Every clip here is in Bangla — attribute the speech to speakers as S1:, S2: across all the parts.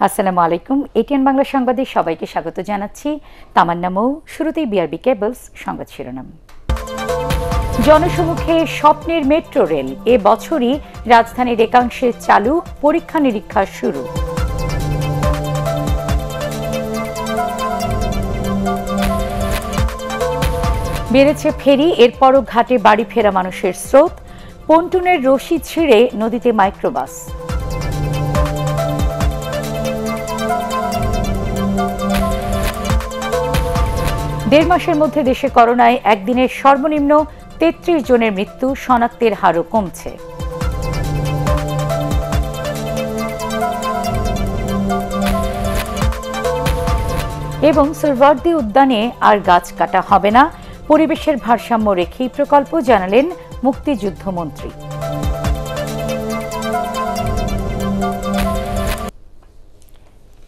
S1: আসসালামু আলাইকুম। এটিএন বাংলা সংবাদে সবাইকে স্বাগত জানাচ্ছি। তামান্না মৌ। শুরুতেই বিআরবি কেবলস সংবাদ শিরোনাম। জনসমুখে স্বপ্নের মেট্রো রেল, এ বছরই রাজধানীর একাংশে চালু, পরীক্ষা নিরীক্ষা শুরু। বেড়েছে ফেরি, এরপরও ঘাটে বাড়ি ফেরা মানুষের স্রোত। পন্টুনের রশি ছিঁড়ে নদীতে মাইক্রোবাস। দেড় মাসের মধ্যে দেশে করোনায় একদিনের সর্বনিম্ন ৩৩ জনের মৃত্যু, শনাক্তের হারও কমছে। এবং সুরভার্দি উদ্যানে আর গাছ কাটা হবে না, পরিবেশের ভারসাম্য রেখেই প্রকল্প, জানালেন মুক্তিযুদ্ধমন্ত্রী।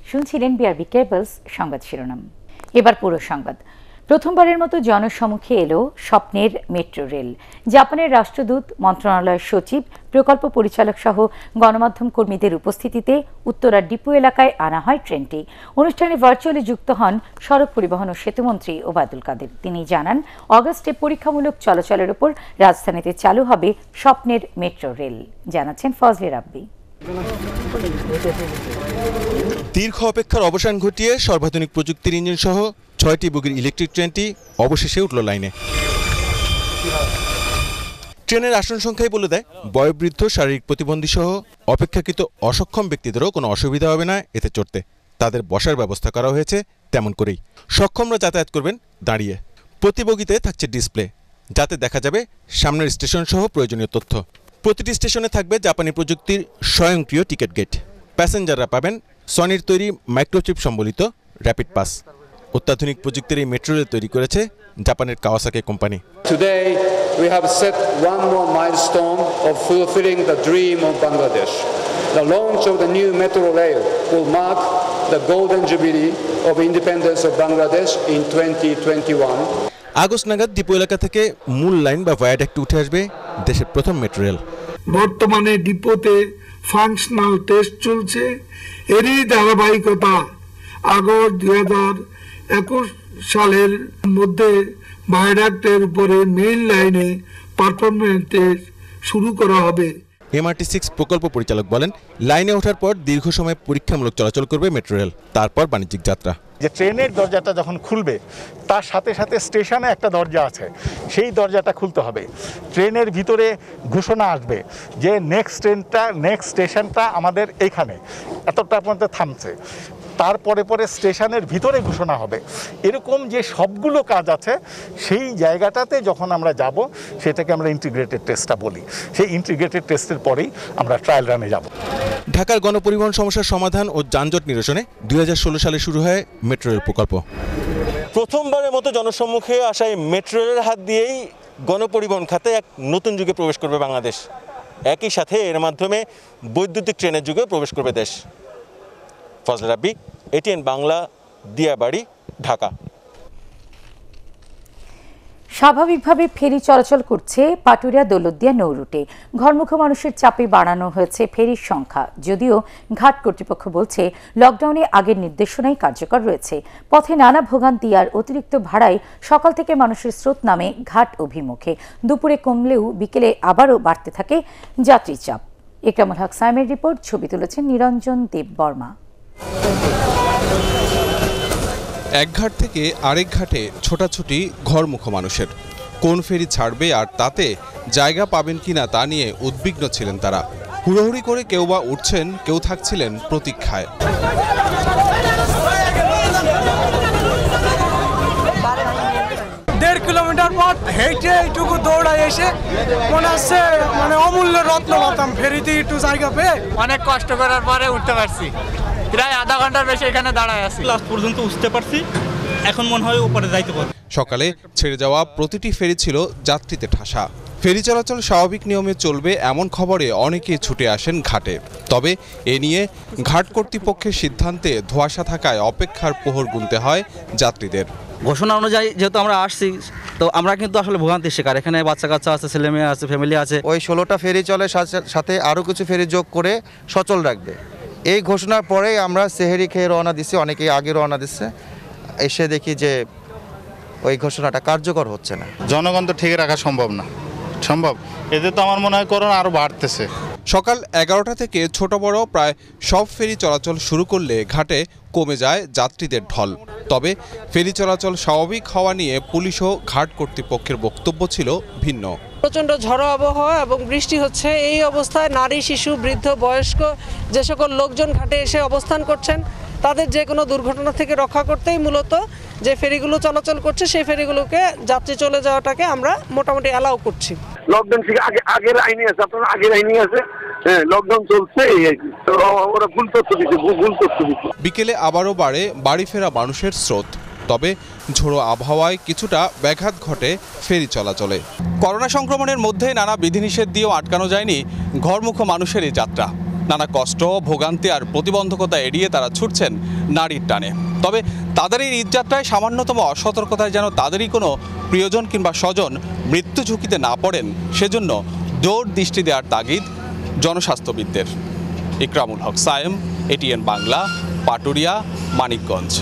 S1: শুনছিলেন বিআরবি কেবলস সংবাদ শিরোনাম। এবার পুরো সংবাদ। প্রথমবারের মতো জনসমুখে এলো স্বপ্নের মেট্রো রেল। জাপানের রাষ্ট্রদূত, মন্ত্রণালয়ের সচিব, প্রকল্প পরিচালক সহ গণমাধ্যম কর্মীদের উপস্থিতিতে উত্তরার ডিপো এলাকায় আনা হয় ট্রেনটি। অনুষ্ঠানে ভার্চুয়ালি যুক্ত হন সড়ক পরিবহন ও সেতুমন্ত্রী ওবায়দুল কাদের। তিনি জানান, অগস্টে পরীক্ষামূলক চলাচলের উপর রাজধানীতে চালু হবে স্বপ্নের মেট্রো রেল। জানাচ্ছেন ফজলে রাব্বি।
S2: দীর্ঘ অপেক্ষার অবসান ঘটিয়ে সর্বাধুনিক প্রযুক্তির ইঞ্জিন সহ ৬টি বগির ইলেকট্রিক ট্রেনটি অবশেষে উঠল লাইনে। ট্রেনের আসন সংখ্যাই বলে দেয়, বয়োবৃদ্ধ, শারীরিক প্রতিবন্ধী সহ অপেক্ষাকৃত অসক্ষম ব্যক্তিদেরও কোনো অসুবিধা হবে না এতে চড়তে। তাদের বসার ব্যবস্থা করা হয়েছে তেমন করেই। সক্ষমরা যাতায়াত করবেন দাঁড়িয়ে। প্রতি বগিতে থাকছে ডিসপ্লে, যাতে দেখা যাবে সামনের স্টেশন সহ প্রয়োজনীয় তথ্য। প্রতিটি স্টেশনে থাকবে জাপানি প্রযুক্তির স্বয়ংক্রিয় টিকিট গেট। প্যাসেঞ্জাররা পাবেন সনির তৈরি মাইক্রোচিপ সম্বলিত র্যাপিড পাস। অত্যাধুনিক প্রযুক্তির এই মেট্রো রেল তৈরি করেছে জাপানের Kawasaki company.
S3: Today we have set one more milestone of fulfilling the dream of Bangladesh. The launch of the new metro rail will mark the golden jubilee of independence of Bangladesh in 2021.
S2: August নাগাদ ডিপো এলাকা থেকে মূল লাইন বা ভায়াডাক্টে উঠে আসবে দেশের প্রথম মেট্রো রেল।
S4: বর্তমানে ডিপোতে ফাংশনাল টেস্ট চলছে। এরই ধারাবাহিকতা আগস্ট 2021 সালের মধ্যে ভায়াডাক্টের উপরে মেইন লাইনে পারফরমেন্স টেস্ট শুরু করা হবে।
S2: MRT6 প্রকল্প পরিচালক বলেন, লাইনে ওঠার পর দীর্ঘ সময় পরীক্ষামূলক চলাচল করবে মেট্রো রেল, তারপর বাণিজ্যিক যাত্রা।
S5: যে ট্রেনের দরজাটা যখন খুলবে তার সাথে সাথে স্টেশনে একটা দরজা আছে, সেই দরজাটা খুলতে হবে। ট্রেনের ভিতরে ঘোষণা আসবে যে নেক্সট স্টেশনটা আমাদের এইখানে এতটা পর্যন্ত থামছে। তারপরে স্টেশনের ভিতরে ঘোষণা হবে। এরকম যে সবগুলো কাজ আছে, সেই জায়গাটাতে যখন আমরা যাব সেটাকে আমরা ইন্টিগ্রেটেড টেস্টটা বলি। সেই ইন্টিগ্রেটেড টেস্টের পরেই আমরা ট্রায়াল রানে যাব।
S2: ঢাকার গণপরিবহন সমস্যার সমাধান ও যানজট নিরসনে 2016 সালে শুরু হয় মেট্রো রেল প্রকল্প। প্রথমবারের মতো জনসম্মুখে আসা এই মেট্রো রেলের হাত দিয়েই গণপরিবহন খাতে এক নতুন যুগে প্রবেশ করবে বাংলাদেশ। একই সাথে এর মাধ্যমে বৈদ্যুতিক ট্রেনের যুগে প্রবেশ করবে দেশ। ফজলে রাব্বি, এটিএন বাংলা, দিয়াবাড়ি, ঢাকা।
S1: স্বাভাবিকভাবে ফেরি চলাচল করছে পাটুরিয়া দৌলতদিয়া নৌরুটে। ঘরমুখো মানুষের চাপে বাড়ানো হয়েছে ফেরির সংখ্যা, যদিও ঘাট কর্তৃপক্ষ বলছে লকডাউনে আগের নির্দেশনাই কার্যকর রয়েছে। পথে নানা ভোগান্তি আর অতিরিক্ত ভাড়ায় সকাল থেকে মানুষের স্রোত নামে ঘাট অভিমুখে। দুপুরে কমলেও বিকেলে আবারও বাড়তে থাকে যাত্রী চাপ। ইকরামুল হক সাইমের রিপোর্ট, ছবি তুলেছেন নিরঞ্জন দেব বর্মা।
S6: এক ঘাট থেকে আরেক ঘাটে ছোটাছুটি ঘরমুখো মানুষের। কোন ফেরি ছাড়বে আর তাতে জায়গা পাবেন কিনা তা নিয়ে উদ্বিগ্ন ছিলেন তারা। হুড়োহুড়ি করে কেউ বা উঠছেন, কেউ থাকছিলেন প্রতীক্ষায়।
S7: 1.5 কিলোমিটার পথ হেঁটে এইটুকু দৌড়ায় এসে মনে হচ্ছে অমূল্য রত্ন পাতাম ফেরিতে একটু জায়গা পেয়ে।
S8: অনেক কষ্ট করার পরে উঠতে পারছি। প্রায় আধা ঘন্টার বেশি এখানে দাঁড়ায় আছি,
S9: লাস্ট পর্যন্ত উঠতে পারছি। এখন মনে হয় উপরে যাইতে পারবো।
S6: সকালে ছেড়ে যাওয়া প্রতিটি ফেরি ছিল যাত্রীতে ঠাসা। ফেরি চলাচল স্বাভাবিক নিয়মে চলবে এমন খবরে অনেকেই ছুটে আসেন ঘাটে। তবে এ নিয়ে ঘাট কর্তৃপক্ষের সিদ্ধান্তে ধোঁয়াশা থাকায় অপেক্ষার প্রহর গুনতে হয় যাত্রীদের।
S9: ঘোষণা অনুযায়ী যেহেতু আমরা আসছি, তো আমরা কিন্তু আসলে ভোগান্তির শিকার। এখানে বাচ্চা কাচ্চা আছে, ছেলে মেয়ে আছে, ফ্যামিলি আছে।
S10: ওই 16টা ফেরি চলে, সাথে আরও কিছু ফেরি যোগ করে সচল রাখবে। এই ঘোষণার পরেই আমরা সেহেরি খেয়ে রওনা দিচ্ছি, অনেকেই আগে রওনা দিচ্ছে, এসে দেখি যে ওই ঘোষণাটা কার্যকর হচ্ছে না।
S5: জনগণ তো ঠিক রাখা সম্ভব না, সম্ভব এতে তো আমার মনে হয় করোনা আরও বাড়তেছে।
S6: সকাল 11টা থেকে ছোট বড় প্রায় সব ফেরি চলাচল শুরু করলে ঘাটে কমে যায় যাত্রীদের ঢল। তবে ফেরি চলাচল স্বাভাবিক হওয়া নিয়ে পুলিশ ও ঘাট কর্তৃপক্ষের বক্তব্য ছিল ভিন্ন।
S11: প্রচণ্ড ঝড়ো আবহাওয়া এবং বৃষ্টি হচ্ছে, এই অবস্থায় নারী, শিশু, বৃদ্ধ, বয়স্ক যে সকল লোকজন ঘাটে এসে অবস্থান করছেন তাদের যে কোনো দুর্ঘটনা থেকে রক্ষা করতেই মূলত যে ফেরিগুলো চলাচল করছে সেই ফেরিগুলোকে যাত্রী চলে যাওয়াটাকে আমরা মোটামুটি অ্যালাউ করছি।
S12: লকডাউন থেকে আগের আইনি আছে, আপনার আগের আইনি আছে, লকডাউন চলছে, ওরা ভুল তথ্য দিচ্ছে।
S6: বিকেলে আবারও বাড়ে বাড়ি ফেরা মানুষের স্রোত। তবে ঝোড়ো আবহাওয়ায় কিছুটা ব্যাঘাত ঘটে ফেরি চলাচলে। করোনা সংক্রমণের মধ্যে নানা বিধিনিষেধ দিয়েও আটকানো যায়নি ঘরমুখো মানুষের এই যাত্রা। নানা কষ্ট, ভোগান্তি আর প্রতিবন্ধকতা এড়িয়ে তারা ছুটছেন নারীর টানে। তবে তাদের এই ঈদযাত্রায় সামান্যতম অসতর্কতায় যেন তাদেরই কোনো প্রিয়জন কিংবা স্বজন মৃত্যু ঝুঁকিতে না পড়েন, সেজন্য জোর দৃষ্টি দেওয়ার তাগিদ জনস্বাস্থ্যবিদদের। ইকরামুল হক সায়েম, এটিএন বাংলা, পাটুরিয়া, মানিকগঞ্জ।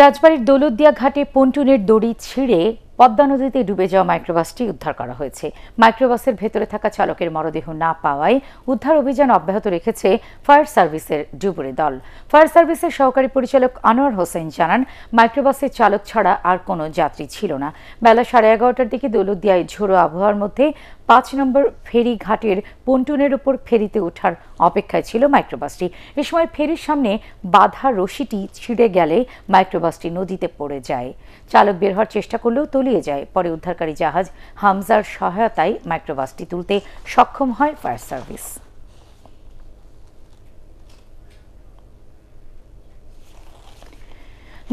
S1: রাজবাড়ীর দৌলতদিয়া ঘাটে পন্টুনের দড়ি ছিঁড়ে পদ্মা নদীতে ডুবে যাওয়া মাইক্রোবাসটি উদ্ধার করা হয়েছে। মাইক্রোবাসের ভেতরে থাকা চালকের মরদেহ না পাওয়ায় উদ্ধার অভিযান অব্যাহত রেখেছে ফায়ার সার্ভিসের ডুবুরি দল। ফায়ার সার্ভিসের সহকারী পরিচালক আনোয়ার হোসেন জানান, মাইক্রোবাসের চালক ছাড়া আর কোনো যাত্রী ছিল না। বেলা 11:30টার দিকে দৌলতদিয়ায় ঝোড়ো আবহাওয়ার মধ্যে 5 নম্বর ফেরি ঘাটের পন্টুনের উপর ফেরিতে ওঠার অপেক্ষায় ছিল মাইক্রোবাসটি। এ সময় ফেরির সামনে বাঁধা রশিটি ছিঁড়ে গেলে মাইক্রোবাসটি নদীতে পড়ে যায়। চালক বের হওয়ার চেষ্টা করলেও তলিয়ে যায়। পরে উদ্ধারকারী জাহাজ হামজার সহায়তায় মাইক্রোবাসটি তুলতে সক্ষম হয় ফায়ার সার্ভিস।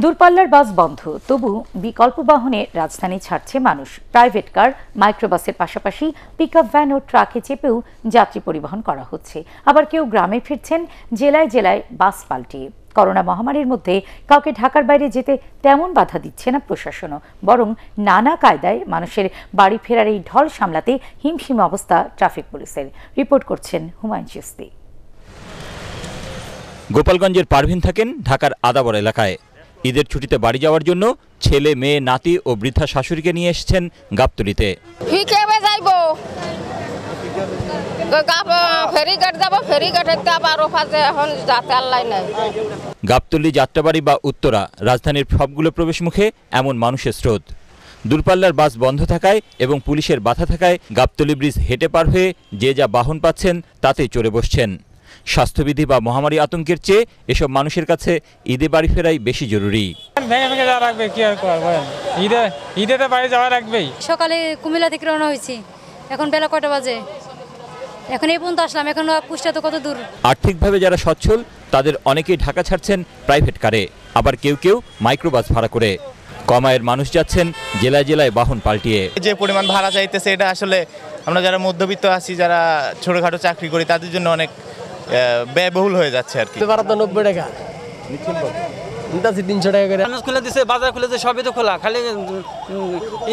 S1: দূরপাল্লার বাস বন্ধ, তবু বিকল্প বাহনে রাজধানী ছাড়ছে মানুষ। প্রাইভেট কার, মাইক্রোবাসের পাশাপাশি পিকআপ ভ্যান ও ট্রাকে চেপেও যাত্রী পরিবহন করা হচ্ছে। আবার কেউ গ্রামে ফিরছেন জেলায় জেলায় বাস পাল্টিয়ে। করোনা মহামারীর মধ্যে কাউকে ঢাকার বাইরে যেতে তেমন বাধা দিচ্ছে না প্রশাসনও, বরং নানা কায়দায় মানুষের বাড়ি ফেরার এই ঢল সামলাতে হিমশিম অবস্থা ট্রাফিক পুলিশের। রিপোর্ট করছেন হুমায়ুন চিশতি।
S13: গোপালগঞ্জের পারভিন থাকেন ঢাকার আদাবর এলাকায়। ঈদের ছুটিতে বাড়ি যাওয়ার জন্য ছেলে, মেয়ে, নাতি ও বৃদ্ধা শাশুড়িকে নিয়ে এসেছেন গাবতলীতে। গাবতলী, যাত্রাবাড়ি বা উত্তরা রাজধানীর সবগুলো প্রবেশ মুখে এমন মানুষের স্রোত। দূরপাল্লার বাস বন্ধ থাকায় এবং পুলিশের বাধা থাকায় গাবতলী ব্রিজ হেঁটে পার হয়ে যে যা বাহন পাচ্ছেন তাতেই চড়ে বসছেন। স্বাস্থ্যবিধি বা মহামারী আতঙ্কের চেয়ে এসব মানুষের কাছে ঈদে বাড়ি ফেরাই বেশি জরুরি।
S14: সকালে কুমিল্লা থেকে রওনা হয়েছি, এখন বেলা কয়টা বাজে, এখন এই পর্যন্ত আসলাম, এখন কুষ্টিয়া তো কত দূর।
S13: আর্থিকভাবে যারা সচ্ছল তাদের অনেকেই ঢাকা ছাড়ছেন প্রাইভেট কারে, আবার কেউ কেউ মাইক্রোবাস ভাড়া করে। কম আয়ের মানুষ যাচ্ছেন জেলায় জেলায় বাহন পাল্টিয়ে।
S15: যে পরিমাণ ভাড়া চাইতেছে এটা আসলে আমরা যারা মধ্যবিত্ত আছি, যারা ছোটখাটো চাকরি করি, তাদের জন্য অনেক ব্যয়বহুল হয়ে যাচ্ছে আর কি।
S16: 90 টাকা 300 টাকা করে খুলে দিচ্ছে, বাজার খুলেছে, সবই তো খোলা, খালি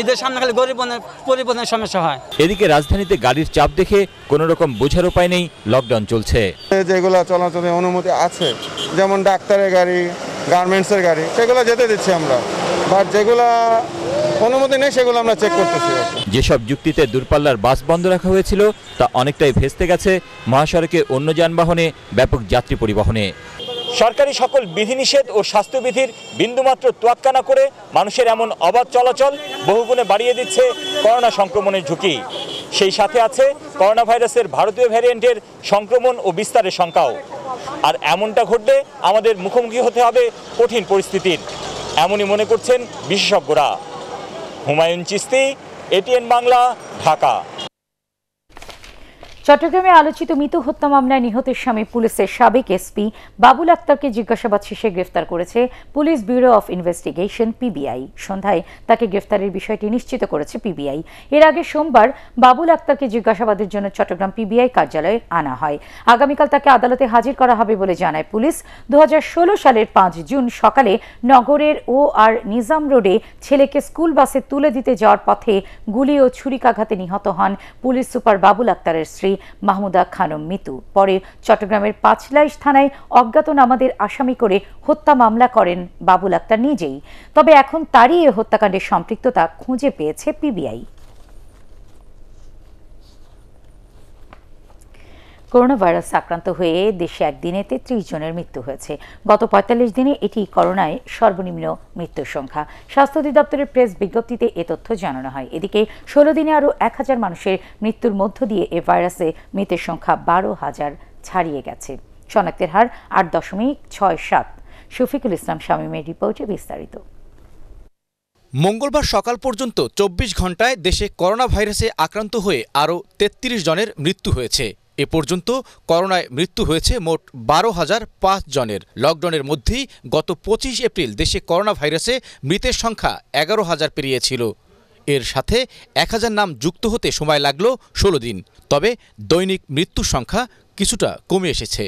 S16: ঈদের সামনে খালি গরিব পরিবহনের সমস্যা হয়।
S13: এদিকে রাজধানীতে গাড়ির চাপ দেখে কোনো রকম বোঝার উপায় নেই, লকডাউন চলছে।
S17: যেগুলো চলাচলের অনুমতি আছে, যেমন ডাক্তারের গাড়ি, গার্মেন্টসের গাড়ি, সেগুলো যেতে দিচ্ছি আমরা, বাট যেগুলো অনুমতি নেই সেগুলো আমরা চেক করতেছি।
S13: যেসব যুক্তিতে দূরপাল্লার বাস বন্ধ রাখা হয়েছিল তা অনেকটাই ভেস্তে গেছে মহাসড়কে অন্য যানবাহনে ব্যাপক যাত্রী পরিবহনে।
S18: সরকারি সকল বিধিনিষেধ ও স্বাস্থ্যবিধির বিন্দুমাত্র তোয়াক্কা না করে মানুষের এমন অবাধ চলাচল বহুগুণে বাড়িয়ে দিচ্ছে করোনা সংক্রমণের ঝুঁকি। সেই সাথে আছে করোনা ভাইরাসের ভারতীয় ভ্যারিয়েন্টের সংক্রমণ ও বিস্তারের শঙ্কাও। আর এমনটা ঘটলে আমাদের মুখোমুখি হতে হবে কঠিন পরিস্থিতির, এমনই মনে করছেন বিশেষজ্ঞরা। হুমায়ুন চিশতি, এটিএন বাংলা, ঢাকা।
S1: চট্টগ্রামে আলোচিত মিতু হত্যা মামলায় নিহতের স্বামী পুলিশের সাবেক এসপি বাবুল আক্তারকে জিজ্ঞাসাবাদ শেষে গ্রেফতার করেছে police bureau of investigation PBI. সন্ধ্যায় তাকে গ্রেফতারের বিষয়টি নিশ্চিত করেছে পিবিআই। এর আগে সোমবার বাবুল আক্তারকে জিজ্ঞাসাবাদের জন্য চট্টগ্রাম পিবিআই কার্যালয়ে আনা হয়। আগামীকাল তাকে আদালতে হাজির করা হবে বলে জানায় পুলিশ। 2016 সালের 5 জুন সকালে নগরের OR নিজাম রোডে ছেলেকে স্কুল বাসে তুলে দিতে যাওয়ার পথে গুলি ও ছুরিকাঘাতে নিহত হন পুলিশ সুপার বাবুল আক্তারের স্ত্রী মাহমুদা খানম মিতু। পরে চট্টগ্রামের পাঁচলাইশ থানায় অজ্ঞাতনামাদের আসামি করে হত্যা মামলা করেন বাবুল আক্তার নিজেই। তবে এখন তারই এ হত্যাকাণ্ডের সম্পৃক্ততা খুঁজে পেয়েছে পিবিআই। করোনা ভাইরাস আক্রান্ত হয়ে দেশে একদিনে 33 জনের মৃত্যু হয়েছে। গত 45 দিনে এটি করোনায় সর্বনিম্ন মৃত্যুর সংখ্যা। স্বাস্থ্য অধিদপ্তরের প্রেস বিজ্ঞপ্তিতে এ তথ্য জানানো হয়। এদিকে 16 দিনে আরও 1000 মানুষের মৃত্যুর মধ্য দিয়ে এ ভাইরাসে মৃতের সংখ্যা 12,000 ছাড়িয়ে গেছে। শনাক্তের হার 8.67। শফিকুল ইসলাম শামীমের রিপোর্টে বিস্তারিত।
S19: মঙ্গলবার সকাল পর্যন্ত 24 ঘন্টায় দেশে করোনা ভাইরাসে আক্রান্ত হয়ে আরও 33 জনের মৃত্যু হয়েছে। এ পর্যন্ত করোনায় মৃত্যু হয়েছে মোট 12,005 জনের। লকডাউনের মধ্যেই গত 25 এপ্রিল দেশে করোনা ভাইরাসে মৃতের সংখ্যা 11,000 পেরিয়েছিল। এর সাথে 1000 নাম যুক্ত হতে সময় লাগলো 16 দিন। তবে দৈনিক মৃত্যুর সংখ্যা কিছুটা কমে এসেছে।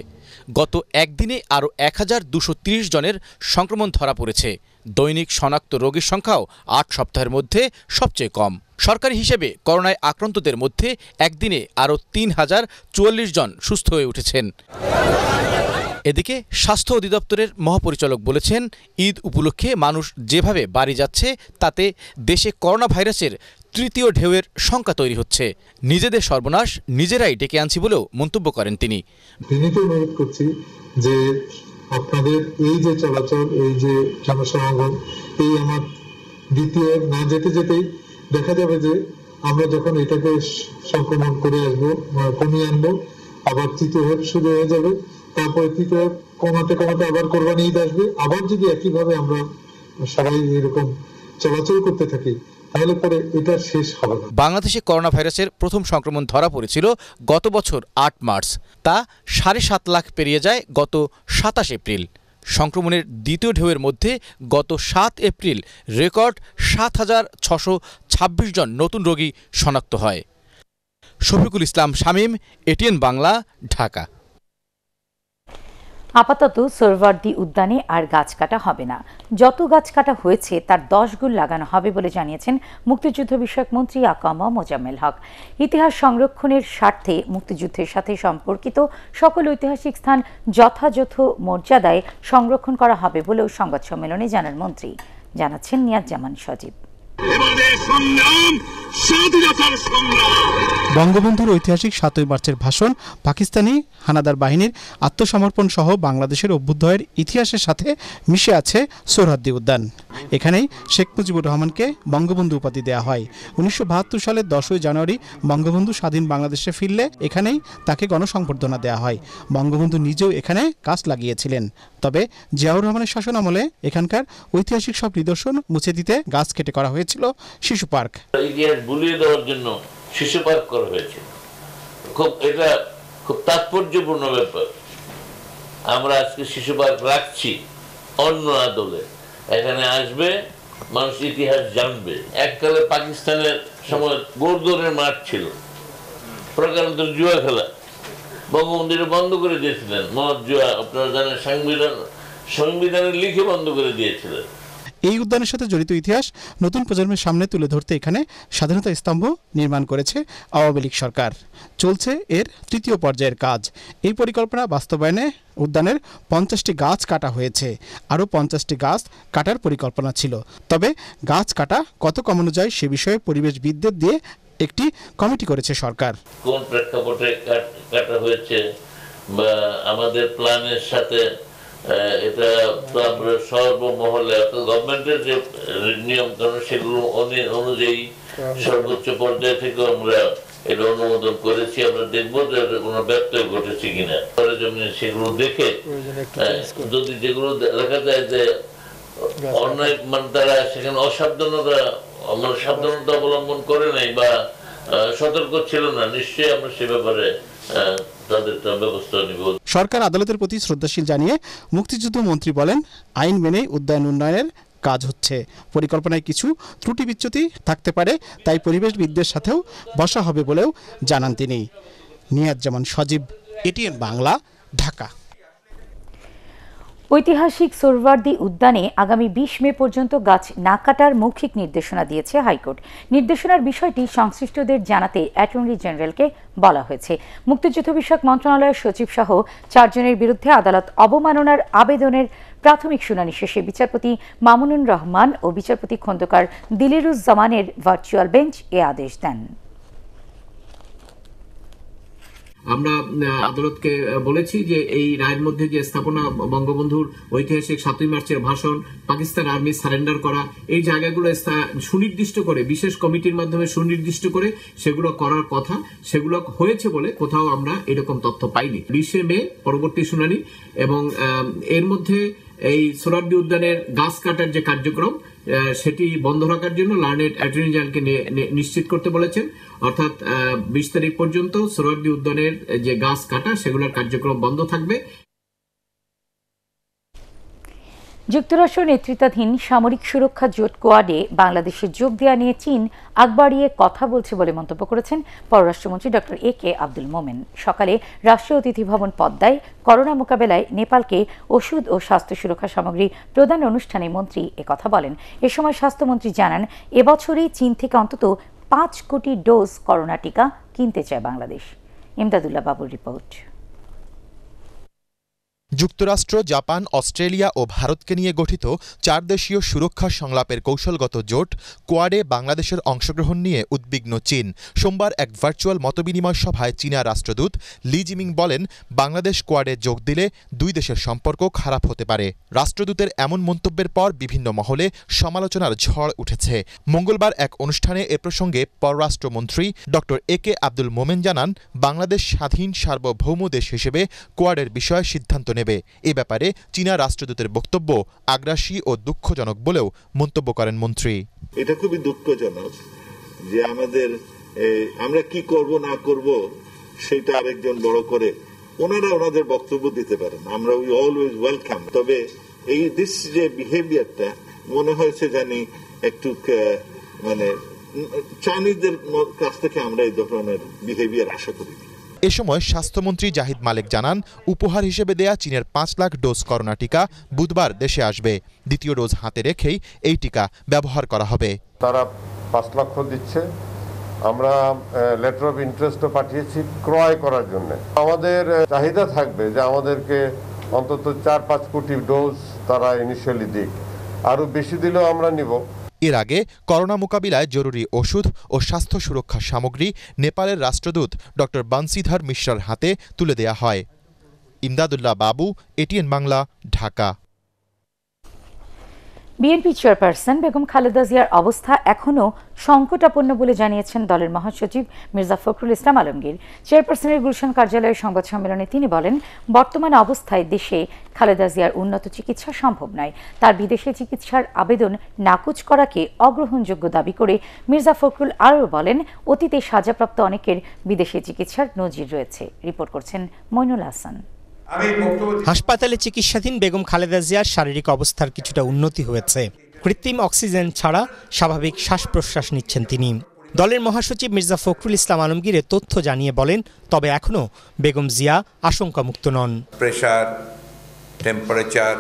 S19: গত একদিনে আরও 1230 জনের সংক্রমণ ধরা পড়েছে। দৈনিক শনাক্ত রোগীর সংখ্যাও 8 সপ্তাহের মধ্যে সবচেয়ে কম। সরকারি হিসেবে করোনায় আক্রান্তদের মধ্যে একদিনে আরও 3044 জন সুস্থ হয়ে উঠেছেন। এদিকে স্বাস্থ্য অধিদপ্তরের মহাপরিচালক বলেছেন, ঈদ উপলক্ষে মানুষ যেভাবে বাড়ি যাচ্ছে তাতে দেশে করোনা ভাইরাসের তৃতীয় ঢেউয়ের শঙ্কা তৈরি হচ্ছে। নিজেদের সর্বনাশ নিজেরাই ডেকে আনছি বলেও মন্তব্য করেন তিনি।
S20: বিনীত অনুরোধ করছি যে আপনাদের এই যে চলাচল, এই যে জনসমাগম, এই আমার দ্বিতীয় না যেতে যেতেই দেখা যাবে যে আমরা যখন এটাকে সংক্রমণ করে আসবো, কমিয়ে আনবো, আবার তৃতীয় ভাগ শুরু হয়ে যাবে। তারপরে তৃতীয় কমাতে কমাতে আবার কোরবানি ঈদ আসবে। আবার যদি একইভাবে আমরা সবাই এরকম চলাচল করতে থাকি তাহলে পরে এটা শেষ হবে না।
S19: বাংলাদেশে করোনা ভাইরাসের প্রথম সংক্রমণ ধরা পড়েছিল গত বছর 8 মার্চ। তা 7.5 লাখ পেরিয়ে যায় গত 27 এপ্রিল। সংক্রমণের দ্বিতীয় ঢেউয়ের মধ্যে গত 7 এপ্রিল রেকর্ড 7,626 জন নতুন রোগী শনাক্ত হয়। শফিকুল ইসলাম শামীম, এটিএন বাংলা, ঢাকা।
S1: আপাতত সোহরাওয়ার্দী উদ্যানে আর গাছ কাটা হবে না। যত গাছ কাটা হয়েছে তার 10 গুণ লাগানো হবে বলে জানিয়েছেন মুক্তিযুদ্ধ বিষয়ক মন্ত্রী আকাম মোজাম্মেল হক। ইতিহাস সংরক্ষণের স্বার্থে মুক্তিযুদ্ধের সাথে সম্পর্কিত সকল ঐতিহাসিক স্থান যথাযথ মর্যাদায় সংরক্ষণ করা হবে বলেও সংবাদ সম্মেলনে জানান মন্ত্রী। জানাচ্ছেন নিয়াজ জামান সজীব।
S21: বঙ্গবন্ধুর ঐতিহাসিক 7ই মার্চের ভাষণ, পাকিস্তানি হানাদার বাহিনীর আত্মসমর্পণ সহ বাংলাদেশের অভ্যুদয়ের ইতিহাসের সাথে মিশে আছে সোহরাওয়ার্দী উদ্যান। এখানেই শেখ মুজিবুর রহমানকে বঙ্গবন্ধু উপাধি দেওয়া হয়। 1972 সালের 10ই জানুয়ারি বঙ্গবন্ধু স্বাধীন বাংলাদেশে ফিরলে এখানেই তাকে গণসংবর্ধনা দেওয়া হয়। বঙ্গবন্ধু নিজেও এখানে গাছ লাগিয়েছিলেন। তবে জিয়াউর রহমানের শাসন আমলে এখানকার ঐতিহাসিক সব নিদর্শন মুছে দিতে গাছ কেটে করা হয়েছিল শিশু পার্ক।
S22: ইতিহাস ভুলিয়ে দেওয়ার জন্য শিশু পার্ক করা হয়েছে। এটা খুব তাৎপর্যপূর্ণ ব্যাপার। আমরা আজকে শিশু পার্ক রাখছি অন্য আদলে। এখানে আসবে মানুষ, ইতিহাস জানবে। এককালে পাকিস্তানের সময় গোরদরের মাঠ ছিল, প্রকারান্তর জুয়া খেলা। বঙ্গবন্ধু বন্ধ করে দিয়েছিলেন, মদ জুয়া আপনারা জানেন, সংবিধানে লিখে বন্ধ করে দিয়েছিলেন।
S21: এই উদ্যানের সাথে জড়িত ইতিহাস নতুন প্রজন্মের সামনে তুলে ধরতে এখানে স্বাধীনতা স্তম্ভ নির্মাণ করেছে আওয়ামী লীগ সরকার। চলছে এর 3য় পর্যায়ের কাজ। এই পরিকল্পনা বাস্তবায়নে উদ্যানের 50টি গাছ কাটা হয়েছে। আরও 50টি গাছ কাটার পরিকল্পনা ছিল। তবে গাছ কাটা কত কমানো যায় সে বিষয়ে পরিবেশবিদদের দিয়ে একটি কমিটি করেছে সরকার।
S22: কোন প্রেক্ষাপটে কাটা হয়েছে বা আমাদের প্ল্যানের সাথে এটা তো আমরা সর্বমহলে গভর্নমেন্টের যে নিয়ম কানুন সেগুলো অনুযায়ী সর্বোচ্চ পর্যায় থেকে আমরা এটা অনুমোদন করেছি। আমরা দেখবো যে কোনো ব্যত্যয় ঘটেছে কিনা। সেগুলো দেখে যদি যেগুলো দেখা যায় যে অন্যায়, মানে তারা সেখানে সাবধানতা অবলম্বন করে নাই বা সতর্ক ছিল না, নিশ্চয়ই আমরা সে ব্যাপারে
S21: সরকার আদালতের প্রতি শ্রদ্ধাশীল জানিয়ে মুক্তিযুদ্ধ মন্ত্রী বলেন, আইন মেনে উদ্যান উন্নয়নের কাজ হচ্ছে। পরিকল্পনায় কিছু ত্রুটি বিচ্যুতি থাকতে পারে, তাই পরিবেশবিদদের সাথেও বসা হবে বলেও জানান তিনি। নিয়াজ জামান সজীব, এটিএন বাংলা, ঢাকা।
S1: ঐতিহাসিক সোহরাওয়ার্দী উদ্যানে আগামী ২০ মে পর্যন্ত গাছ না কাটার মৌখিক নির্দেশনা দিয়েছে হাইকোর্ট। নির্দেশনার বিষয়টি সংশ্লিষ্টদের জানাতে অ্যাটর্নি জেনারেলকে বলা হয়েছে। মুক্তিযুদ্ধ বিষয়ক মন্ত্রণালয়ের সচিব সহ ৪ জনের বিরুদ্ধে আদালত অবমাননার আবেদনের প্রাথমিক শুনানি শেষে বিচারপতি মামুনুর রহমান ও বিচারপতি খন্দকার দিলেরুজ্জামানের ভার্চুয়াল বেঞ্চ এ আদেশ দেন।
S3: আমরা আদালতকে বলেছি যে এই রায়ের মধ্যে যে স্থাপনা, বঙ্গবন্ধুর ঐতিহাসিক ৭ই মার্চের ভাষণ, পাকিস্তান আর্মি সারেন্ডার করা, এই জায়গাগুলো সুনির্দিষ্ট করে বিশেষ কমিটির মাধ্যমে সুনির্দিষ্ট করে সেগুলো করার কথা, সেগুলো হয়েছে বলে কোথাও আমরা এরকম তথ্য পাইনি। ২০ মে পরবর্তী শুনানি, এবং এর মধ্যে এই সোহরাওয়ার্দী উদ্যানের গাছ কাটার যে কার্যক্রম সেটি বন্ধ রাখার জন্য লার্নেড অ্যাটর্নি জেনারেলকে নিশ্চিত করতে বলেছেন। অর্থাৎ ২০ তারিখ পর্যন্ত সোহরাওয়ার্দী উদ্যানের যে গাছ কাটা সেগুলোর কার্যক্রম বন্ধ থাকবে।
S1: যুক্তরাষ্ট্র নেতৃত্বাধীন সামরিক সুরক্ষা জোট কোয়াডে বাংলাদেশের যোগ দেওয়া নিয়ে চীন আগ বাড়িয়ে কথা বলছে বলে মন্তব্য করেছেন পররাষ্ট্রমন্ত্রী ডক্টর এ.কে আব্দুল মোমেন। সকালে রাষ্ট্রীয় অতিথি ভবন পদ্মায় করোনা মোকাবেলায় নেপালকে ওষুধ ও স্বাস্থ্য সুরক্ষা সামগ্রী প্রদান অনুষ্ঠানে মন্ত্রী একথা বলেন। এ সময় স্বাস্থ্যমন্ত্রী জানান, এবছরই চীন থেকে অন্তত ৫ কোটি ডোজ করোনা টিকা কিনতে চায় বাংলাদেশ। ইমদাদুল্লাহ বাবুর রিপোর্ট।
S2: যুক্তরাষ্ট্র, জাপান, অস্ট্রেলিয়া ও ভারতকে নিয়ে গঠিত ৪ দেশীয় সুরক্ষা সংলাপের কৌশলগত জোট কোয়াডে বাংলাদেশের অংশগ্রহণ নিয়ে উদ্বিগ্ন চীন। সোমবার এক ভার্চুয়াল মতবিনিময় সভায় চীনা রাষ্ট্রদূত লি জিমিং বলেন, বাংলাদেশ কোয়াডে যোগ দিলে দুই দেশের সম্পর্ক খারাপ হতে পারে। রাষ্ট্রদূতের এমন মন্তব্যের পর বিভিন্ন মহলে সমালোচনার ঝড় উঠেছে। মঙ্গলবার এক অনুষ্ঠানে এ প্রসঙ্গে পররাষ্ট্রমন্ত্রী ডক্টর এ.কে আব্দুল মোমেন জানান, বাংলাদেশ স্বাধীন সার্বভৌম দেশ হিসেবে কোয়াডের বিষয়ে সিদ্ধান্ত নেবে। এ ব্যাপারে চীনা রাষ্ট্রদূতের বক্তব্য আগ্রাসী ও দুঃখজনক বলেও মন্তব্য করেন মন্ত্রী।
S4: এটা খুবই দুঃখজনক যে আমরা কি করব না করব সেটা আরেকজন বড় করে ওনারা ওনাদের বক্তব্য দিতে পারেন, আমরা উই অলওয়েজ ওয়েলকাম। তবে এই দিস যে বিহেভিয়ারটা মনে হয়েছে জানি একটু মানে চাইনিজদের কাছ থেকে আমরা এই ধরনের বিহেভিয়ার আশা করি।
S2: এ সময় স্বাস্থ্যমন্ত্রী জাহিদ মালেক জানান, উপহার হিসেবে দেয়া চীনের ৫ লাখ ডোজ করোনা টিকা বুধবার দেশে আসবে। দ্বিতীয় ডোজ হাতে রেখেই এই টিকা ব্যবহার করা হবে।
S23: তারা ৫ লক্ষ দিচ্ছে, আমরা লেটার অফ ইন্টারেস্টও পাঠিয়েছি ক্রয় করার জন্য। আমাদের চাহিদা থাকবে যে আমাদেরকে অন্তত ৪-৫ কোটি ডোজ তারা ইনিশিয়ালি দিক, আরও বেশি দিলেও আমরা নিব।
S2: এর আগে করোনা মোকাবিলায় জরুরি ওষুধ ও স্বাস্থ্য সুরক্ষা সামগ্রী নেপালের রাষ্ট্রদূত ডক্টর বানসিধর মিশ্রার হাতে তুলে দেয়া হয়। ইমদাদুল্লাহ বাবু, ATN Bangla, Dhaka.
S1: BNP chairperson Begum Khaleda জিয়ার অবস্থা এখনও সংকটাপন্ন বলে জানিয়েছেন দলের মহাসচিব মির্জা ফখরুল ইসলাম আলমগীর। চেয়ারপারসনের গুলশান কার্যালয়ের সংবাদ সম্মেলনে তিনি বলেন, বর্তমান অবস্থায় দেশে খালেদা জিয়ার উন্নত চিকিৎসা সম্ভব নয়। তার বিদেশে চিকিৎসার আবেদন নাকচ করাকে অগ্রহণযোগ্য দাবি করে মির্জা ফখরুল আরও বলেন, অতীতে সাজাপ্রাপ্ত অনেকের বিদেশে চিকিৎসার নজির রয়েছে। রিপোর্ট করছেন মইনুল হাসান।
S24: হাসপাতালে চিকিৎসাধীন বেগম খালেদা জিয়ার শারীরিক অবস্থার কিছুটা উন্নতি হয়েছে। কৃত্রিম অক্সিজেন ছাড়া স্বাভাবিক শ্বাস প্রশ্বাস নিচ্ছেন তিনি। দলের মহাসচিব মির্জা ফখরুল ইসলাম আলমগীর তথ্য জানিয়ে বলেন, তবে এখনও বেগম জিয়া আশঙ্কামুক্ত নন।
S25: প্রেশার, টেম্পারেচার,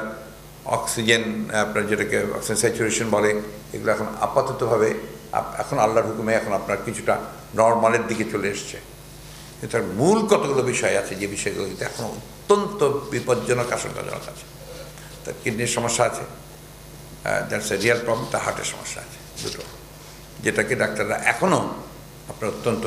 S25: অক্সিজেন, আপনার যেটাকে অক্সিজেন স্যাচুরেশন বলে, এগুলো এখন আপাততভাবে এখন আল্লাহর হুকুমে এখন আপনার কিছুটা নর্মালের দিকে চলে এসছে। তার মূল কতগুলো বিষয় আছে যে বিষয়গুলো কিন্তু এখন অত্যন্ত বিপজ্জনক, আশঙ্কাজনক আছে। তার কিডনির সমস্যা আছে, দ্যাটস এ রিয়েল প্রবলেম। তার হার্টের সমস্যা আছে, দুটো, যেটাকে ডাক্তাররা এখনও আপনার অত্যন্ত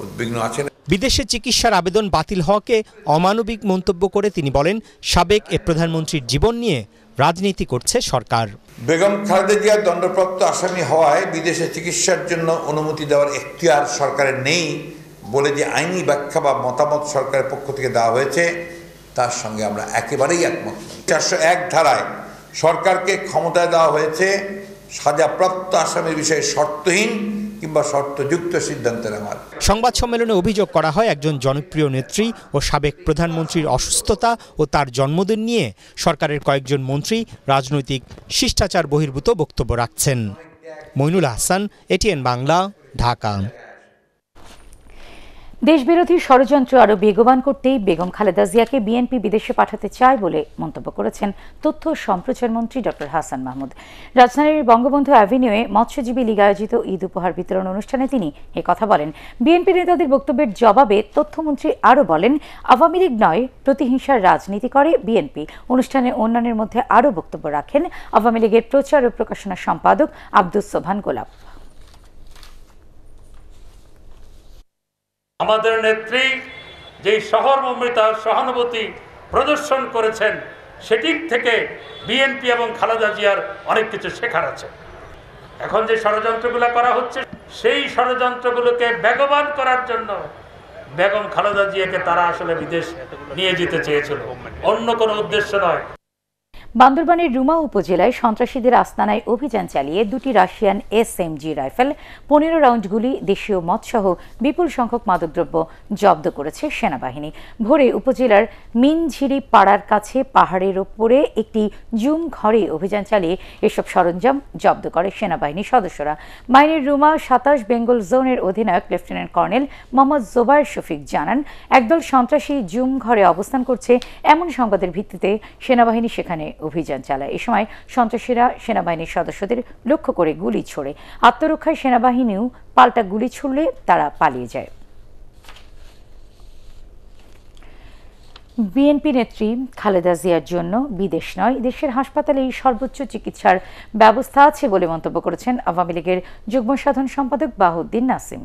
S25: উদ্বিগ্ন আছেন।
S24: বিদেশে চিকিৎসার আবেদন বাতিল হওয়াকে অমানবিক মন্তব্য করে তিনি বলেন, সাবেক এ প্রধানমন্ত্রীর জীবন নিয়ে রাজনীতি করছে সরকার।
S25: বেগম খালেদা জিয়া দণ্ডপ্রাপ্ত আসামি হওয়ায় বিদেশে চিকিৎসার জন্য অনুমতি দেওয়ার এখতিয়ার সরকারের নেই বলে যে আইনি ব্যাখ্যা বা মতামত সরকারের পক্ষ থেকে দেওয়া হয়েছে, তার সঙ্গে আমরা একেবারেই একমত। ৪০১ ধারায় সরকারকে ক্ষমতায় দেওয়া হয়েছে সাজাপ্রাপ্ত আসামির বিষয়ে শর্তহীন কিংবা শর্তযুক্ত সিদ্ধান্ত নেওয়ার।
S24: সংবাদ সম্মেলনে অভিযোগ করা হয়, একজন জনপ্রিয় নেত্রী ও সাবেক প্রধানমন্ত্রীর অসুস্থতা ও তার জন্মদিন নিয়ে সরকারের কয়েকজন মন্ত্রী রাজনৈতিক শিষ্টাচার বহির্ভূত বক্তব্য রাখছেন। মইনুল হাসান, এটিএন বাংলা, ঢাকা।
S1: দেশবিরোধী ষড়যন্ত্র আরও বেগবান করতেই বেগম খালেদা জিয়াকে বিএনপি বিদেশে পাঠাতে চায় বলে মন্তব্য করেছেন তথ্য ও সম্প্রচার মন্ত্রী ডক্টর হাসান মাহমুদ। রাজধানীর বঙ্গবন্ধু অ্যাভিনিউয়ে মৎস্যজীবী লীগ আয়োজিত ঈদ উপহার বিতরণ অনুষ্ঠানে তিনি কথা বলেন। বিএনপি নেতাদের বক্তব্যের জবাবে তথ্যমন্ত্রী আরও বলেন, আওয়ামী লীগ নয়, প্রতিহিংসার রাজনীতি করে বিএনপি। অনুষ্ঠানে অন্যান্যের মধ্যে আরও বক্তব্য রাখেন আওয়ামী লীগের প্রচার ও প্রকাশনা সম্পাদক আব্দুস সোবহান গোলাপ।
S5: আমাদের নেত্রী যে সহমর্মিতা সহানুভূতি প্রদর্শন করেছেন, সেদিক থেকে বিএনপি এবং খালেদা জিয়ার অনেক কিছু শেখার আছে। এখন যে ষড়যন্ত্রগুলো করা হচ্ছে, সেই ষড়যন্ত্রগুলোকে বেগবান করার জন্য বেগম খালেদা জিয়াকে তারা আসলে বিদেশ নিয়ে যেতে চেয়েছিল, অন্য কোনো উদ্দেশ্য নয়।
S1: বান্দরবানের রুমা উপজেলায় সন্ত্রাসীদের আস্তানায় অভিযান চালিয়ে দুটি রাশিয়ান SMG রাইফেল, 15 রাউন্ড গুলি, দেশীয় মদসহ বিপুল সংখ্যক মাদকদ্রব্য জব্দ করেছে সেনাবাহিনী। ভোরে উপজেলার মিনঝিরি পাড়ার কাছে পাহাড়ের ওপরে একটি জুম ঘরে অভিযান চালিয়ে এসব সরঞ্জাম জব্দ করে সেনাবাহিনী সদস্যরা। বাহিনীর রুমা 27 বেঙ্গল জোনের অধিনায়ক লেফটেন্যান্ট কর্নেল মোহাম্মদ জোবায়ের শফিক জানান, একদল সন্ত্রাসী জুম ঘরে অবস্থান করছে এমন সংবাদের ভিত্তিতে সেনাবাহিনী সেখানে অভিযান চালায়। এ সময় সন্ত্রাসীরা সেনাবাহিনীর সদস্যদের লক্ষ্য করে গুলি ছোড়ে। আত্মরক্ষায় সেনাবাহিনীও পাল্টা গুলি ছুড়লে তারা পালিয়ে যায়। বিএনপি নেত্রী খালেদা জিয়ার জন্য বিদেশ নয়, দেশের হাসপাতালেই সর্বোচ্চ চিকিৎসার ব্যবস্থা আছে বলে মন্তব্য করেছেন আওয়ামী লীগের যুগ্ম সাধারণ সম্পাদক বাহাউদ্দিন নাসিম।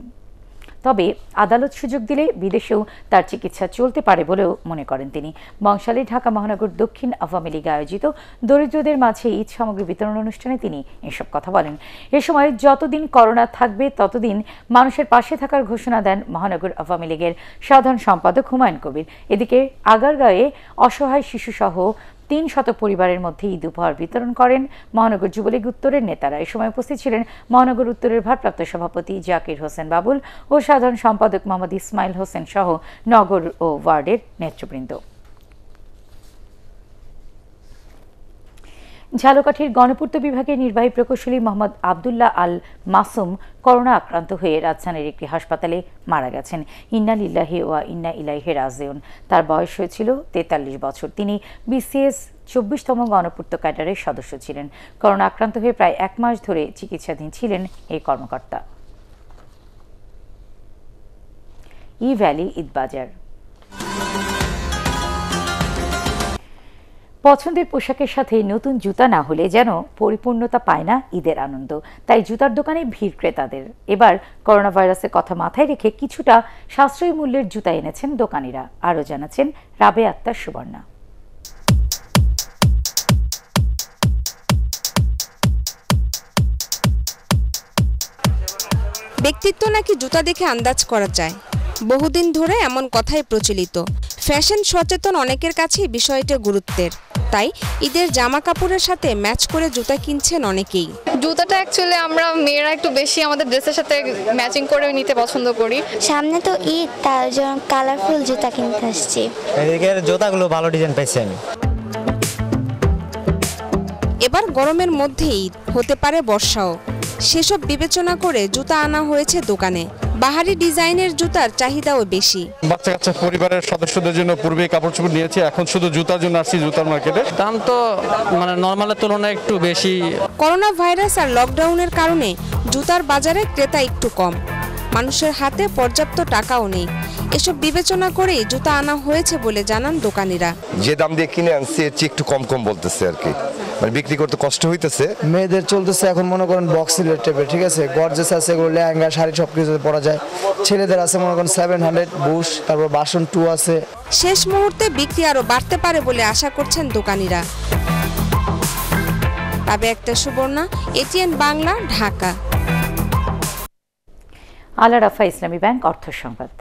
S1: তবে আদালত সুযোগ দিলে বিদেশেও তার চিকিৎসা চলতে পারে বলেও মনে করেন তিনি। বংশালে ঢাকা মহানগর দক্ষিণ আওয়ামী লীগ আয়োজিত দরিদ্রদের মাঝে ঈদ সামগ্রী বিতরণ অনুষ্ঠানে তিনি এসব কথা বলেন। এ সময় যতদিন করোনা থাকবে ততদিন মানুষের পাশে থাকার ঘোষণা দেন মহানগর আওয়ামী লীগের সাধারণ সম্পাদক হুমায়ুন কবির। এদিকে আগারগাঁয়ে অসহায় শিশুসহ 300 পরিবারের মধ্যে ঈদ উপহার বিতরণ করেন মহানগর যুবলীগ উত্তরের নেতারা। এ সময় উপস্থিত ছিলেন মহানগর উত্তরের ভারপ্রাপ্ত সভাপতি জাকির হোসেন বাবুল ও সাধারণ সম্পাদক মোহাম্মদ ইসমাইল হোসেন সহ নগর ও ওয়ার্ডের নেতৃবৃন্দ। ঝালকাঠির গণপূর্ত বিভাগের নির্বাহী প্রকৌশলী মোহাম্মদ আবদুল্লাহ আল মাসুম করোনা আক্রান্ত হয়ে রাজধানীর একটি হাসপাতালে মারা গেছেন। ইন্না লিল্লাহি ওয়া ইন্না ইলাইহি রাজিউন। তার বয়স হয়েছিল 43 বছর। তিনি BCS 24তম গণপূর্ত ক্যাডারের সদস্য ছিলেন। করোনা আক্রান্ত হয়ে প্রায় 1 মাস ধরে চিকিৎসাধীন ছিলেন এই কর্মকর্তা। ই ভ্যালি ঈদবাজার। পছন্দের পোশাকের সাথে নতুন জুতা না হলে যেন পরিপূর্ণতা পায় না ঈদের আনন্দ। তাই জুতার দোকানে ভিড় ক্রেতাদের। এবার করোনা ভাইরাসের কথা মাথায় রেখে কিছুটা সাশ্রয়ী মূল্যের জুতা এনেছেন দোকানিরা। আরও জানাচ্ছেন রাবেয়া আক্তার সুবর্ণা।
S7: ব্যক্তিত্ব নাকি জুতা দেখে আন্দাজ করা যায়, বহুদিন ধরে এমন কথাই প্রচলিত। ফ্যাশন সচেতন অনেকের কাছেই বিষয়টা গুরুত্বের। তাই ঈদের জামা কাপড়ের সাথে ম্যাচ করে জুতা কিনছেন অনেকেই।
S8: জুতাটা অ্যাকচুয়ালি আমরা মেয়েরা একটু বেশি আমাদের ড্রেসের সাথে ম্যাচিং করে নিতে পছন্দ করি।
S9: সামনে তো ঈদ, তার জন্য কালারফুল জুতা কিনতে আসছি।
S10: এদিকের জুতাগুলো ভালো ডিজাইন পাইছি আমি।
S7: এবার গরমের মধ্যে ঈদ, হতে পারে বর্ষাও। সেসব বিবেচনা করে জুতা আনা হয়েছে দোকানে। বাহারি ডিজাইনের জুতার চাহিদাও বেশি।
S26: বাচ্চা কাচ্চা পরিবারের সদস্যদের জন্য পূর্বে কাপড় চোপড় নিয়েছি, এখন শুধু জুতার জন্য আসছি জুতার মার্কেটে।
S27: দাম তো মানে নরমালের তুলনায় একটু বেশি।
S7: করোনা ভাইরাস আর লকডাউনের কারণে জুতার বাজারে ক্রেতা একটু কম, মানুষের হাতে পর্যাপ্ত টাকাও নেই। এসব বিবেচনা করেই জুতা আনা হয়েছে বলে জানান দোকানিরা।
S28: যে দাম দিয়ে কিনে আনছি এর চেয়ে একটু কম বলতেছে আর কি, মানে বিক্রি করতে কষ্ট হইতেছে।
S29: মেয়েদের চলতেছে এখন মনে করেন বক্স সিলেট টাইপের, ঠিক আছে, গর্জেস আছে, এগুলো লেহেঙ্গা শাড়ি সব কিছুতে পরা যায়। ছেলেদের আছে মনে করেন 700 বুশ, তারপর বাসন 2 আছে।
S7: শেষ মুহূর্তে বিক্রি আরো বাড়তে পারে বলে আশা করছেন দোকানিরা। রাবেয়া আক্তার সুবর্ণা, ATN বাংলা, ঢাকা।
S1: আল রাফা ইসলামী ব্যাংক অর্থ সংবাদ।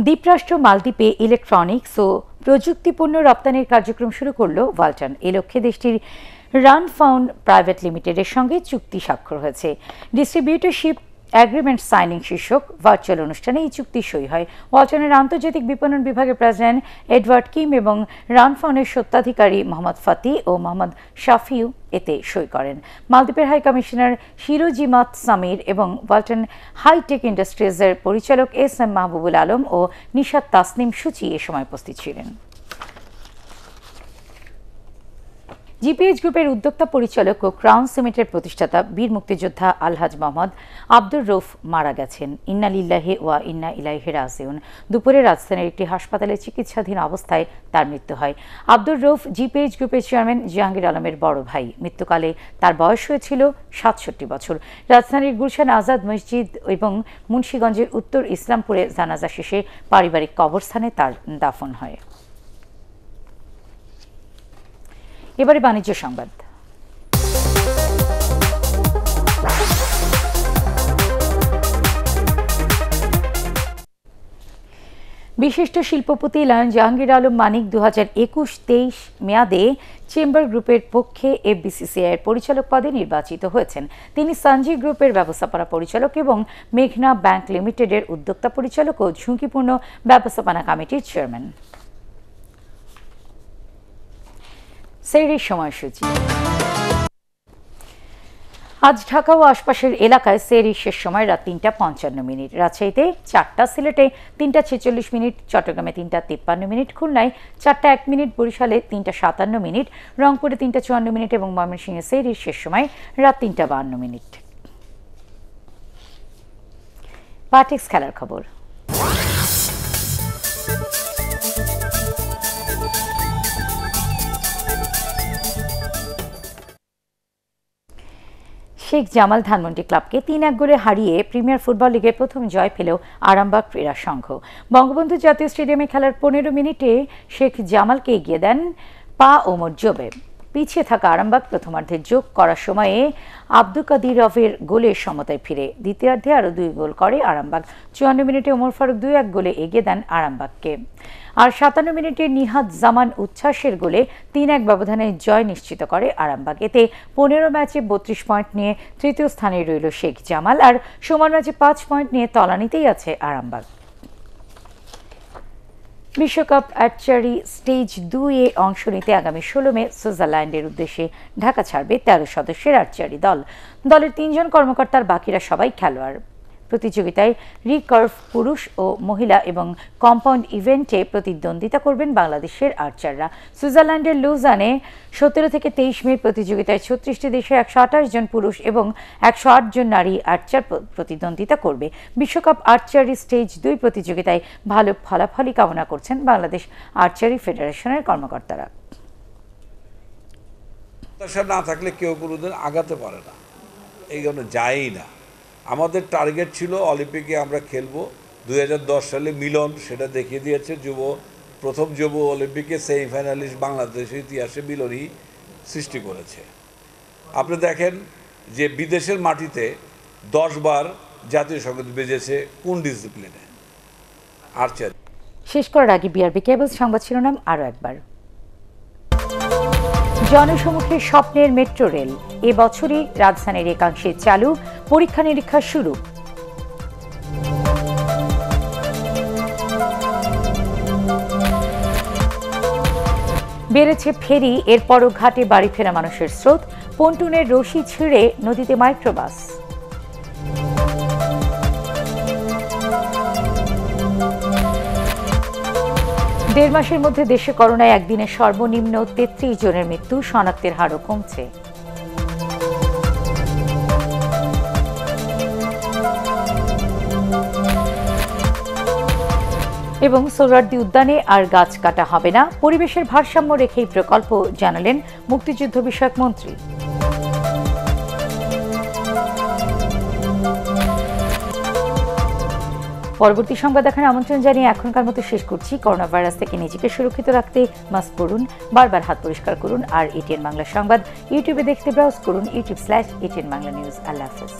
S1: দ্বীপরাষ্ট্র মালদ্বীপে ইলেকট্রনিক্স ও প্রযুক্তিপণ্য রপ্তানির কার্যক্রম শুরু করল ওয়ালটন। এ লক্ষ্যে দেশটির রান ফাউন্ড প্রাইভেট লিমিটেডের সঙ্গে চুক্তি স্বাক্ষর হয়েছে। ডিস্ট্রিবিউটরশিপ অ্যাগ্রিমেন্ট সাইনিং শীর্ষক ভার্চুয়াল অনুষ্ঠানে এই চুক্তি সই হয়। ওয়ালটনের আন্তর্জাতিক বিপণন বিভাগের প্রেসিডেন্ট এডওয়ার্ড কিম এবং রানফাউনের স্বত্বাধিকারী মোহাম্মদ ফাতি ও মোহাম্মদ শাফিউ এতে সই করেন। মালদ্বীপের হাই কমিশনার শিরোজিমাত সামির এবং ওয়ালটন হাইটেক ইন্ডাস্ট্রিজের পরিচালক এস এম মাহবুবুল আলম ও নিশাত তাসনিম সূচি এ সময় উপস্থিত ছিলেন। জিপিএইচ গ্রুপের উদ্যোক্তা পরিচালক ও ক্রাউন সিমেন্টের প্রতিষ্ঠাতা বীর মুক্তিযোদ্ধা আলহাজ মোহাম্মদ আব্দুর রউফ মারা গেছেন। ইন্না লিল্লাহি ওয়া ইন্না ইলাইহি রাজিউন। দুপুরে রাজধানীর একটি হাসপাতালে চিকিৎসাধীন অবস্থায় তার মৃত্যু হয়। আব্দুর রউফ জিপিএইচ গ্রুপের চেয়ারম্যান জাহাঙ্গীর আলমের বড় ভাই। মৃত্যুকালে তার বয়স হয়েছিল ৬৭ বছর। রাজধানীর গুলশান আজাদ মসজিদ এবং মুন্সিগঞ্জের উত্তর ইসলামপুরে জানাজা শেষে পারিবারিক কবরস্থানে তার দাফন হয়। এবারে বাণিজ্য সংবাদ। বিশিষ্ট শিল্পপতি লায়ন জাহাঙ্গীর আলম মানিক 2021-23 মেয়াদে চেম্বার গ্রুপের পক্ষে এফবিসিসিআই এর পরিচালক পদে নির্বাচিত হয়েছেন। তিনি সানজি গ্রুপের ব্যবস্থাপনা পরিচালক এবং মেঘনা ব্যাংক লিমিটেডের উদ্যোক্তা পরিচালক ও ঝুঁকিপূর্ণ ব্যবস্থাপনা কমিটির চেয়ারম্যান। সেহরির সময়সূচি। আজ ঢাকা ও আশপাশের এলাকায় সেহরির শেষ সময় রাত ৩:৫৫। রাজশাহীতে 4টা, সিলেটে 3:46, চট্টগ্রামে 3:53, খুলনায় 4:01, বরিশালে 3:57, রংপুরে 3:54 এবং ময়মনসিংহে সেহরির শেষ সময় রাত 3:52। পার্টিক্স খেলার খবর। শেখ জামাল ধানমন্ডি ক্লাবকে 3-1 গোলে হারিয়ে প্রিমিয়ার ফুটবল লিগের প্রথম জয় পেল আরামবাগ ক্রীড়া সংঘ। বঙ্গবন্ধু জাতীয় স্টেডিয়ামে খেলার 15 মিনিটে শেখ জামালকে এগিয়ে দেন পা ওমর জোবে। পিছিয়ে থাকা আরামবাগ প্রথমার্ধে যোগ করার সময়ে আব্দুল কাদিরভের গোলে সমতায় ফিরে দ্বিতীয়ার্ধে আরও 2 গোল করে আরামবাগ। 54 মিনিটে ওমর ফারুক 2-1 গোলে এগিয়ে দেন আরামবাগকে। আর 57 মিনিটে নিহাত জামান উচ্ছ্বাসের গোলে 3-1 ব্যবধানে জয় নিশ্চিত করে আরামবাগ। এতে 15 ম্যাচে 32 পয়েন্ট নিয়ে তৃতীয় স্থানে রইল শেখ জামাল, আর সমান ম্যাচে 5 পয়েন্ট নিয়ে তলানিতেই আছে আরামবাগ। বিশ্বকাপ আর্চারি স্টেজ 2-এ অংশ নিতে আগামী 16 মে সুইজারল্যান্ডের উদ্দেশ্যে ঢাকা ছাড়বে 13 সদস্যের আর্চারি দল। দলের 3 জন কর্মকর্তার বাকিরা সবাই খেলোয়াড়। প্রতিযোগিতায় রিকার্ভ পুরুষ ও মহিলা এবং কম্পাউন্ড ইভেন্টে প্রতিদ্বন্দ্বিতা করবেন বাংলাদেশের আর্চাররা। সুইজারল্যান্ডের লুজানে 17 থেকে 23 মে প্রতিযোগিতায় 36টি দেশের 128 জন পুরুষ এবং 108 জন নারী আর্চার প্রতিদ্বন্দ্বিতা করবে। বিশ্বকাপ আর্চারি স্টেজ 2 প্রতিযোগিতায় ভালো ফলাফলই কামনা করছেন বাংলাদেশ আর্চারি ফেডারেশনের কর্মকর্তারা।
S6: না থাকলে কেউ কোনোদিন আগাতে পারে না, এই জন্য যায়ই না। আমাদের টার্গেট ছিল অলিম্পিকে আমরা খেলবো। 2010 সালে মিলন সেটা দেখিয়ে দিয়েছে। প্রথম যুব অলিম্পিকে সেমিফাইনালিস্ট বাংলাদেশের ইতিহাসে মিলনই সৃষ্টি করেছে। আপনি দেখেন যে বিদেশের মাটিতে 10 বার জাতীয় সংগীত বেজেছে কোন ডিসিপ্লিনে? আর্চারি।
S1: শেষ করার আগে বিআরবি কেবলস সংবাদ শিরোনাম আরও একবার। জনসমুখে স্বপ্নের মেট্রো রেল এবছরই রাজধানীর একাংশে চালু, পরীক্ষা নিরীক্ষা শুরু। বেড়েছে ফেরি, এরপরও ঘাটে বাড়ি ফেরা মানুষের স্রোত। পন্টুনের রশি ছিঁড়ে নদীতে মাইক্রোবাস। দেড় মাসের মধ্যে দেশে করোনায় একদিনে সর্বনিম্ন 33 জনের মৃত্যু, শনাক্তের হারও কমছে। এবং সোহরাওয়ার্দী উদ্যানে আর গাছ কাটা হবে না, পরিবেশের ভারসাম্য রেখেই প্রকল্প, জানালেন মুক্তিযুদ্ধ বিষয়ক মন্ত্রী। পরবর্তী সংবাদ দেখার আমন্ত্রণ জানিয়ে এখনকার মতো শেষ করছি। করোনা ভাইরাস থেকে নিজেকে সুরক্ষিত রাখতে মাস্ক পরুন, বারবার হাত পরিষ্কার করুন, আর এটিএন বাংলা সংবাদ ইউটিউবে দেখতে ব্রাউজ করুন youtube/ATN Bangla News। আল্লাহ হাফেজ।